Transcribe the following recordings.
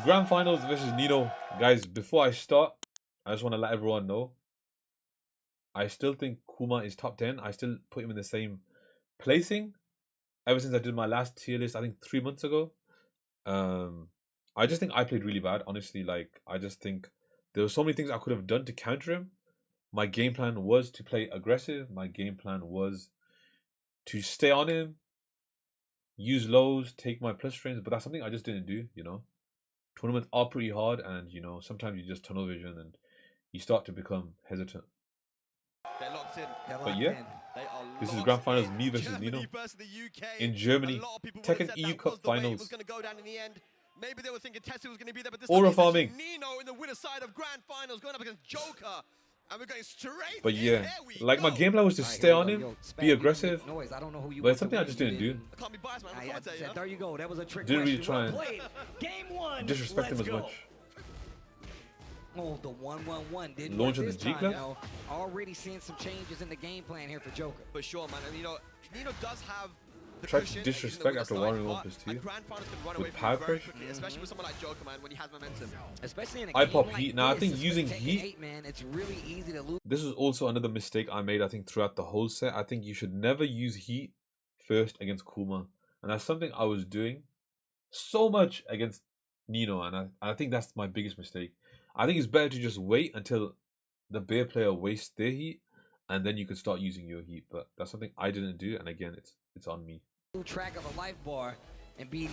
Grand Finals versus Nino. Guys, before I start, I just want to let everyone know I still think Kuma is top 10. I still put him in the same placing ever since I did my last tier list, I think 3 months ago. I just think I played really bad, honestly. Like, I just think there were so many things I could have done to counter him. My game plan was to play aggressive. My game plan was to stay on him, use lows, take my plus frames, but that's something I just didn't do. Tournaments are pretty hard, and sometimes you just tunnel vision and you start to become hesitant. They're locked in. But yeah, this is Grand Finals, me versus Nino in Germany. Tekken EU Cup Finals. Maybe they were thinking Tessie was going to be there, but this Aura time farming. Nino in the winner side of Grand Finals going up against JoKa. And we're going straight. But yeah, like my game plan was to stay on him, be aggressive, but it's something I just didn't do. I can't be biased, man. There you go. That was a trick. Didn't really try and Game disrespect him as much. Oh, the 1-1-1 didn't Launch work of this the time, JoKa. Already seeing some changes in the game plan here for JoKa. For sure, man. And Nino does have the Tried to cushion disrespect in after the warring side, 1+2 but a Grand Finals can run with away from power it very crush. quickly, especially with someone like JoKa, man, when he has momentum. Especially in a I game pop like heat. Now I this, think it's using Tekken heat. 8, man, it's really easy to lose. This is also another mistake I made, I think, throughout the whole set. I think you should never use heat first against Kuma. And that's something I was doing so much against Nino. And I think that's my biggest mistake. I think it's better to just wait until the bear player wastes their heat, and then you can start using your heat. But that's something I didn't do. And again, it's on me. Track of a life bar and being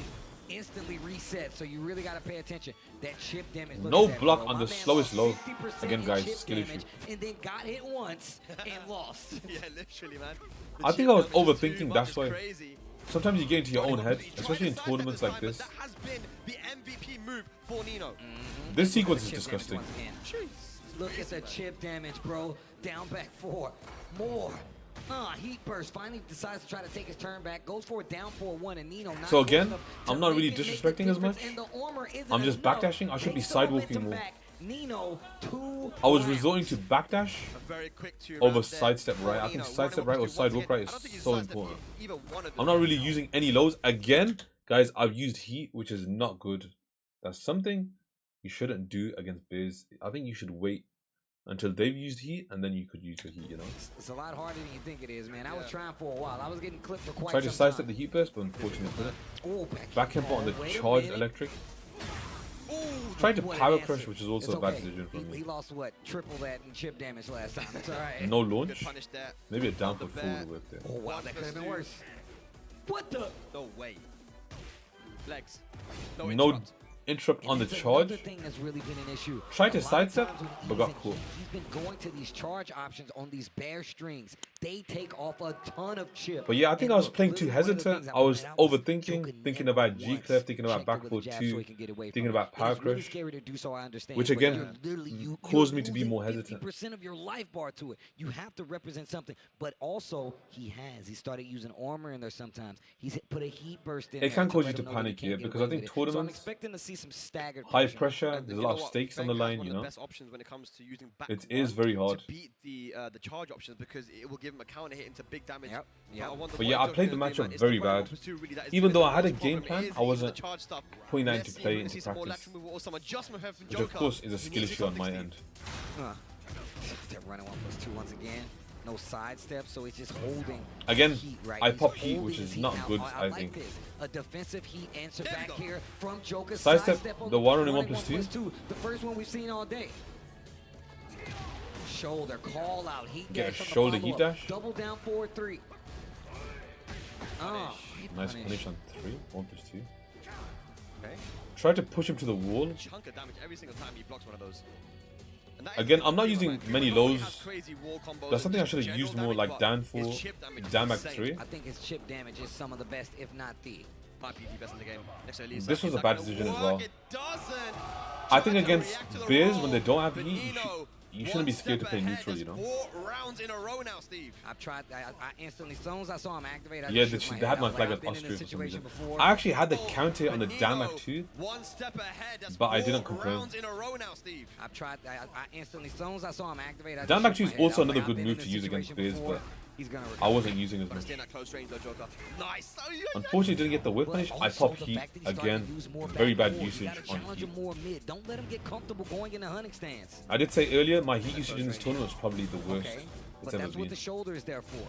instantly reset, so you really got to pay attention. That chip damage. No block on the slowest low. Again, guys, skill issue. And then got hit once and lost. Yeah, literally, man. I think I was overthinking, that's why. Sometimes you get into your own head, especially in tournaments like this. That has been the MVP move for Nino. This sequence is disgusting. Look at the chip damage, bro. Down back 4. More. Heat burst. Finally decides to try to take his turn back. Goes for it down 4-1, and Nino. So again, I'm not really disrespecting as much. I'm just backdashing. I should be sidewalking more. Nino, I was resorting to backdash over sidestep right. I think sidestep right or sidewalk right is so important. I'm not really using any lows. Again, guys, I've used heat, which is not good. That's something you shouldn't do against bears. I think you should wait until they've used heat, and then you could use your heat, It's a lot harder than you think it is, man. I was trying for a while. I was getting clipped for quite Tried some to sidestep time. the heat burst, but unfortunately couldn't. Oh, Back tempo on the charged electric. Tried to power crush, which is also a bad decision for He me. lost what? Triple that in chip damage last time. It's all right. No launch. Maybe a down for full with it. Oh wow, that could have been worse. What the? No way. Legs. No interrupt on the charge. Another thing that's really been an issue. Tried to A lot of sidestep, times when he's but got in caught. heat, He's been going to these charge options on these bear strings. They take off a ton of chip. But yeah, I think And I was look, playing too literally one of the hesitant. things I was pointed out overthinking, JoKa thinking never about G once clef, thinking about checked back it four with a jab 2, so he can get away thinking from it. about power It is really crush. scary to do so, I understand. Which but again, you're literally, caused me to be more hesitant. 50% of your life bar to it. You have to represent something. But also, he started using armor in there sometimes. He's put a heat burst in It there can to cause let you him to know that he panic can't here, get because away I think with it. So I'm tournaments, expecting to see some staggered high pressure. pressure, And there's a you lot know of what? stakes on Feng the has line, one of the best options when it comes to using back It is very hard. to beat the charge options, because it will give him a counter hit into big damage. Yep. But yeah, I played the matchup very bad. Even though I had a game plan, I wasn't putting that into play, into practice. Which of course is a skill issue on my end. They're running 1+2 once again. No sidestep, so it's just holding. Again, heat, right? I He's pop heat, holding which his is heat. not Now, good, I I like think. this. A defensive heat answer back here from JoKa. Sidestep, the one running 1+2. The first one we've seen all day. Shoulder call out. Heat Get a dash on the shoulder heat follow-up. dash. Double down 4-3. Oh, Nice punish on 3, 1+2. Okay. Tried to push him to the wall. Chunk of damage every single time he blocks one of those. And that is Again, the I'm not thing, using man. many Even though he lows. has crazy wall combos That's something I and should have general used more, damage, like but down his 4, chip damage is down back insane. 3. I think his chip damage is some of the best, if not the. Might be the best in the game. Next to Elisa. This was Is a that bad gonna decision as work? well. It doesn't. I think Trying to against react to the bears, roll, when they don't have but heat, Nino, you shouldn't be one scared to step play ahead. neutral, That's 4 rounds in a row now, Steve. I've tried. I instantly, as soon as I saw him activate, I Yeah, just shook they my had head. my I was flag like, at I've been in Austria this for some situation reason. before. I actually had the Oh, counter on the Nino, down back 2, one step ahead. That's but I 4 didn't confirm. rounds in a row now, Steve. I've tried. I instantly, as soon as I saw him activate, I Down just back shook 2 my is head. also I was another like, good I've been move in to this use against situation bears, before. but He's gonna I wasn't using as But much. stay in that close range though, JoKa. Nice. Oh, yeah, Unfortunately, didn't get the whip But punish. I also popped the heat fact that he's starting again. to use more Very back bad four. You usage gotta on challenge heat. him more mid. Don't let him get comfortable going in the hunting stance. I did say earlier, my heat usage in this tournament was probably the worst Okay, but it's ever that's what been. the shoulder is there for.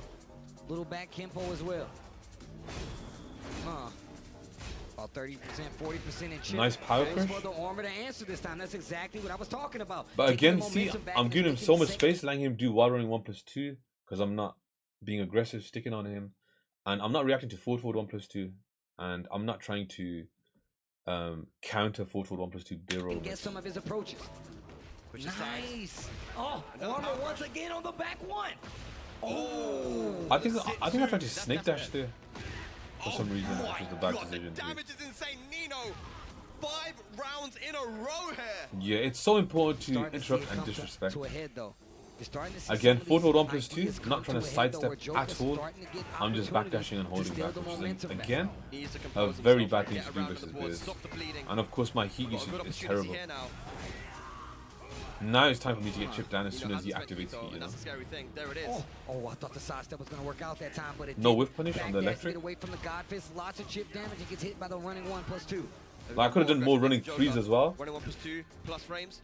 Little back Kempo as well. About 30%, 40% in chip. Nice power Goes crush. for the armor to answer this time. That's exactly what I was talking about. But Taking again, the see, momentum back I'm and giving him making so the much second- space, letting him do while running 1+2 because I'm not being aggressive, sticking on him, and I'm not reacting to forward 1+2, and I'm not trying to counter forward 1+2 bill And roll. get some of his approaches. Which is size. Nice. Oh, armor once again on the back one. Oh. I think I tried to snake dash there for some reason, Oh which was my a bad God, decision. the damage is insane. Nino, 5 rounds in a row here. Yeah, it's so important to Starting to see interrupt it and come disrespect. to a head, though. You're starting to see Again, some of forward these 1+2, ideas not come trying to a head, though, sidestep where JoKa's at all. starting to get I'm just opportunity backdashing and to holding steal back, the which is momentum back. again Needs to a compose very himself, bad thing get to do around versus the board, Biz. stop the bleeding. And of course, my heat Got a good usage is opportunity terrible. here now. Now it's time for me to get chipped down as Nino soon as he hasn't spent activates Nito, heat, you and know. that's the scary thing. There it is. Oh, I thought the sidestep was going to work out that time, but it No didn't. whip punish on the Backdash, electric. Get away from the God Fist, lots of chip damage. He gets hit by the running 1+2. Like, I could have done more running aggressive 3s JoKa. as well. Running 1+2 plus frames.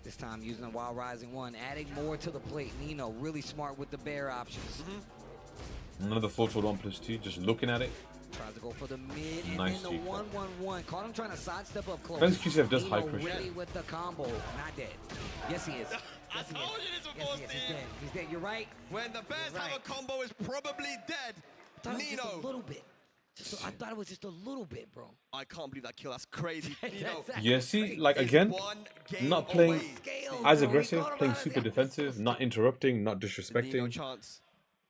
This time using the Wild Rising 1, adding more to the plate. Nino really smart with the bear options. Another forward 1+2, just looking at it. Tries to go for the mid and Nice then the JoKa. 1-1-1. Caught him trying to sidestep up close. Depends QCF does Nino high pressure. ready with the combo. Not dead. Yes, he is. I Yes, he told is. you this Yes, before, he is. He's Steve. dead. He's dead. You're right. When the Bears Right. have a combo, is probably dead. I thought it was just a Nino. little bit. I thought it was just a little bit, bro. I can't believe that kill. That's crazy. Nino Yeah, see, Crazy. like is again, one game not playing away. Scales, as bro. He aggressive, caught him playing out of super the- defensive, not interrupting, not Nino disrespecting. chance.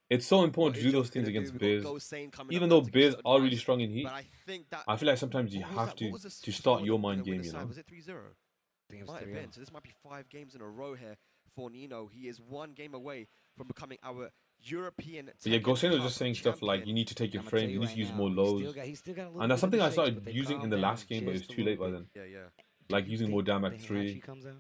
It's so important What to is do those JoKa things gonna against do? Biz. We've got Gosane coming Even up though now to give Biz us are really advice, strong in heat, but I think that I feel like sometimes you what was have that- to what was the to score start on your the mind winner game, you side? know. Was it 3-0? I think it was Might have 3-0. been. So this might be 5 games in a row here for Nino. He is 1 game away from becoming our European. But yeah, Tekken Gosane was Cup just saying stuff like champion. you need to take your I'ma tell frame, you need right to use now, more he's lows. still got a little And that's bit of something I shakes, started but they using calm in the down last game, but just it's a too little late by bit. then. Yeah, yeah. Like You using think more down the back Hachi 3 comes out?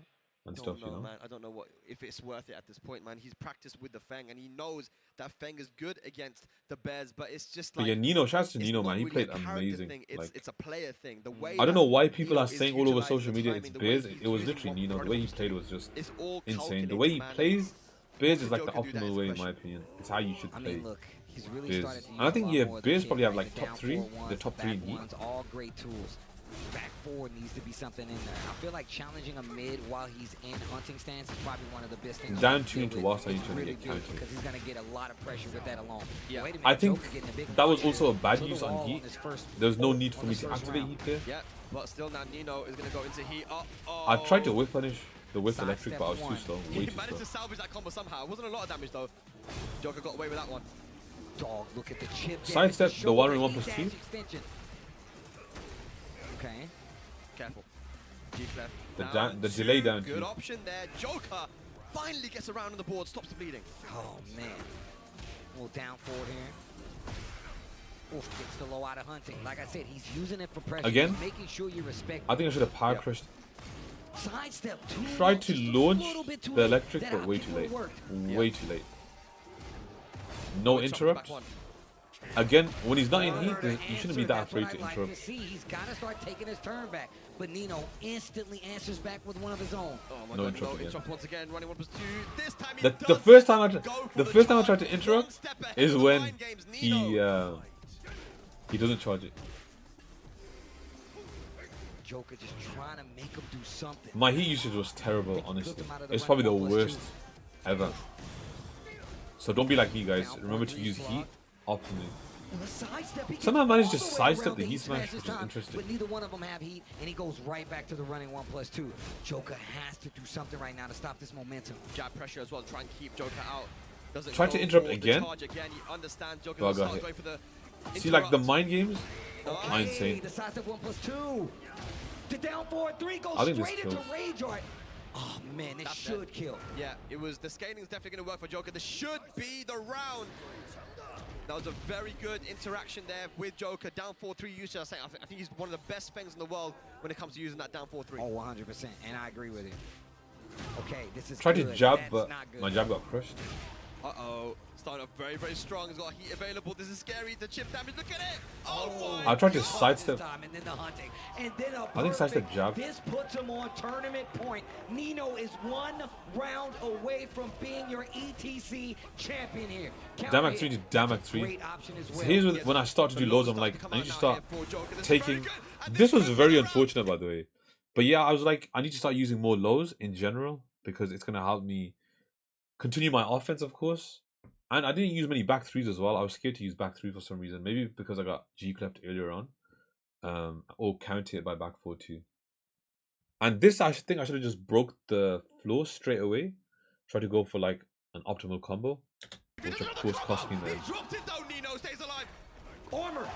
and Don't stuff, you know, know. man. I don't know if it's worth it at this point, man. He's practiced with the Feng, and he knows that Feng is good against the Bears, but it's just But like yeah, Nino, shouts to it's Nino, not man. He really a played character amazing. thing, it's, Like, it's a player thing. The way I don't know that why people Nino are is saying all over utilising social the media timing, it's the way Biz. he's It was using literally one Nino. The running way he off played two. was just It's all insane. The way he calculated, man. plays, Biz is like the JoKa do that optimal is way, in special. my opinion. It's how you should I play. mean, look, he's really Biz. started to use And I think, a lot yeah, more of the Biz chip, probably have, right? like, The top down 3, four the ones, top 3 in back heat. ones, all great tools. Back four needs to be something in there. I feel like challenging a mid while he's in hunting stance is probably one of the best things. Down you can 2 deal into with. whilst are you It's trying to really get good countered? because he's gonna get a lot of pressure with that alone. Yeah. Wait a minute, I think JoKa getting a big that was push also a bad to the use on wall heat. his first- There's no need for on me his to first activate round. heat there. Yeah, but still now Nino is going to go into heat. I tried to whip punish the whip Side electric, step but I was too one. slow. He Way too managed slow. to salvage that combo somehow. It wasn't a lot of damage though. JoKa got away with that one. Dog, look at the chip. Sidestep, damage, the one in shoulder 1+2. dash extension. Okay. Careful. G-Clef. The Down the delay two. down Good two. option there. JoKa finally gets around on the board, stops the bleeding. Oh man. A little down forward here. Oof, gets the low out of hunting. Like I said, he's using it for pressure. Again? He's making sure you respect. I think I should have power Yep. crushed. Sidestep too. Tried to just a launch little bit too the late. electric, That but way option too late. would've worked. Way too late. No Good shot from the interrupt. back one. Again, when he's not in heat, Harder you shouldn't answer, be that that's what afraid to I like interrupt. see. He's got to start taking his turn back. But Nino instantly answers back with one of his own. Oh my No god, interrupt no again. interrupt once again. Running 1+2. This time he The does first time I go for the first time I tried charge. to interrupt One step ahead is of the when mind games. Nino. he doesn't charge it. JoKa just trying to make him do something. My heat usage was terrible, Took honestly. him out of the It's probably the running 1+2. worst ever. So don't be like me, guys. Remember to use heat optimally. And the sidestep, he gets Somehow managed to all the way sidestep around the heat smash, this which is time, interesting. But neither one of them have heat, and he goes right back to the running 1+2. JoKa has to do something right now to stop this momentum. Jab pressure as well, try and keep JoKa out. Doesn't Tried to go interrupt for the again. charge again. You understand JoKa Oh, I doesn't got start hit. going for the See, like the interrupt. mind games are Hey, insane. the sidestep 1+2. The down forward 3 goes I think this straight into kills. rage art. Oh man, this That's should dead. kill. Yeah, it was. The scaling is definitely going to work for JoKa. This should be the round. That was a very good interaction there with JoKa. Down 4-3 usage. I think he's one of the best things in the world when it comes to using that down 4-3. Oh, 100%, and I agree with you. Okay, this is Tried to good. jab, That's but not good. my jab got crushed. Uh-oh. started off very, very strong. He's got heat available. This is scary. The chip damage. Look at it. Oh, boy. I tried to sidestep. And then the hunting. And then I think sidestep jab. This puts him on tournament point. Nino is 1 round away from being your ETC champion here. Damak 3 to Damak 3. So here's when I start to do loads, I'm like, I need to start taking. This was very unfortunate, by the way. But yeah, I was like, I need to start using more lows in general because it's going to help me continue my offense, of course. And I didn't use many back threes as well. I was scared to use back three for some reason. Maybe because I got G cleft earlier on. Or counter it by back four too. And this, I think I should have just broke the floor straight away. Try to go for like an optimal combo. Which of course cost me then.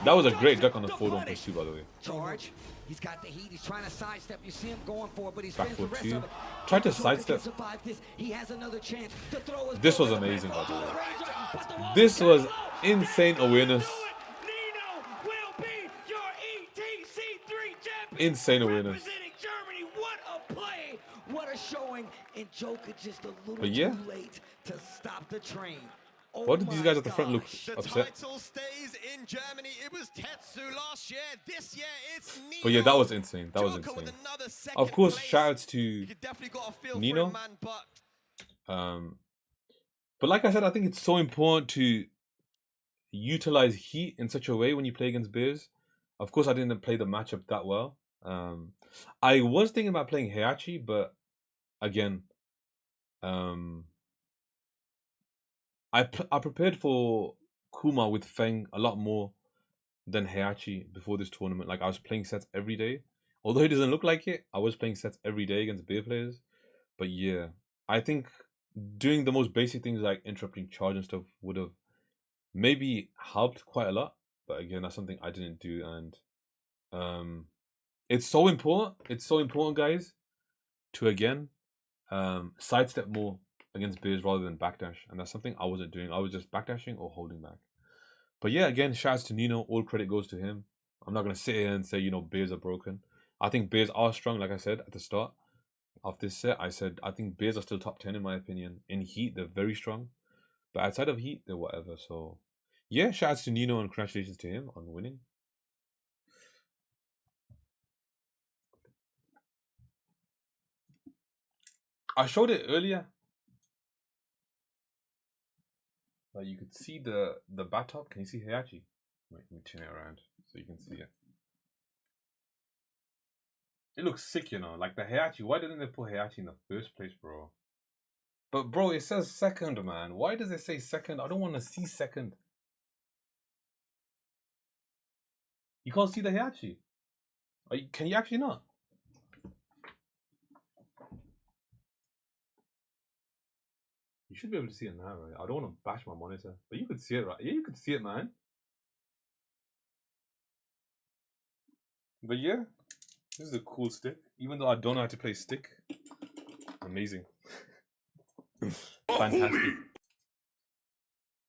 That was a great duck on the forward 1+2, by the way. Charge. He's got the heat. He's trying to sidestep. You see him going for it, but he's back for two. Tried to sidestep. He has another chance to throw. This was amazing, by the way. This was insane awareness. Nino will be your ETC3 champion. Insane awareness. Representing Germany. What a play. What a showing. And JoKa just a little too late to stop the train. Why did these guys at the front look upset? The title stays in Germany. It was Tetsu last year. This year it's Nino. But yeah, that was insane. That was insane. Of course, shoutouts to Nino. But like I said, I think it's so important to utilize heat in such a way when you play against Bears. Of course, I didn't play the matchup that well. I was thinking about playing Heihachi, but again, I prepared for Kuma with Feng a lot more than Heihachi before this tournament. Like, I was playing sets every day. Although it doesn't look like it, I was playing sets every day against Bear players. But yeah, I think doing the most basic things like interrupting charge and stuff would have maybe helped quite a lot. But again, that's something I didn't do. And it's so important. It's so important, guys, to, again, sidestep more against Bears rather than backdash, and that's something I wasn't doing. I was just backdashing or holding back. But yeah, again, shouts to Nino. All credit goes to him. I'm not gonna sit here and say, you know, Bears are broken. I think Bears are strong. Like I said at the start of this set, I said I think Bears are still top 10 in my opinion. In heat, they're very strong, but outside of heat, they're whatever. So yeah, shouts to Nino and congratulations to him on winning. I showed it earlier. Like, you could see the bat top. Can you see Heihachi? Wait, let me turn it around so you can see it. It looks sick, you know. Like the Heihachi. Why didn't they put Heihachi in the first place, bro? But bro, it says second, man. Why does it say second? I don't want to see second. You can't see the Heihachi. Can you actually not? You should be able to see it now, right? I don't want to bash my monitor, but you could see it, right? Yeah, you could see it, man. But yeah, this is a cool stick. Even though I don't know how to play stick, amazing, fantastic.